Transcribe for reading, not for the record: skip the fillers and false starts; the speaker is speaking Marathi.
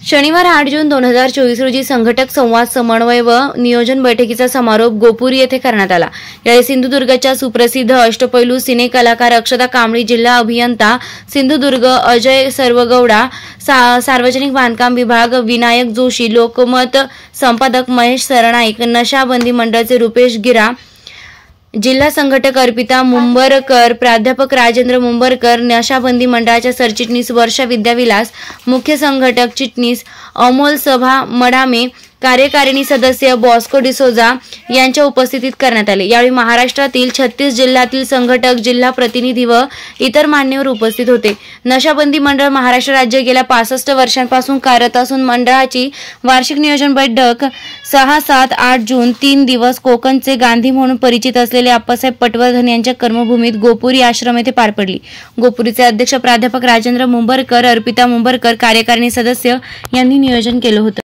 शनिवार 8 जून 2024 रोजी संघटक संवाद समन्वय व नियोजन बैठकीचा समारोप गोपुरी येथे करण्यात आला। यावेळी सिंधुदुर्गच्या सुप्रसिद्ध अष्टपैलू सिने कलाकार अक्षता कांबळी, जिल्हा अभियंता सिंधुदुर्ग अजय सर्वगौडा, सार्वजनिक बांधकाम विभाग विनायक जोशी, लोकमत संपादक महेश सरनाईक, नशाबंदी मंडळाचे रुपेश गिरा, जिल्हा संघटक अर्पिता मुंबरकर, प्राध्यापक राजेंद्र मुंबरकर, नशाबंदी मंडळाच्या सरचिटणीस वर्षा विद्याविलास, मुख्य संघटक चिटणीस अमोल सभा मडामे, कार्यकारिणी सदस्य बॉस्को डिसोजा यांच्या उपस्थितीत करण्यात आले। यावेळी महाराष्ट्रातील 36 जिल्ह्यातील संघटक, जिल्हा प्रतिनिधी व इतर मान्यवर उपस्थित होते। नशाबंदी मंडळ महाराष्ट्र राज्य गेल्या 65 वर्षांपासून कार्यरत असून मंडळाची वार्षिक नियोजन बैठक 6, 7, 8 जून 3 दिवस कोकणचे गांधी म्हणून परिचित असलेले आप्पासाहेब पटवर्धन यांच्या कर्मभूमीत गोपुरी आश्रम येथे पार पडली। गोपुरीचे अध्यक्ष प्राध्यापक राजेंद्र मुंबरकर, अर्पिता मुंबरकर, कार्यकारिणी सदस्य यांनी नियोजन केले होते।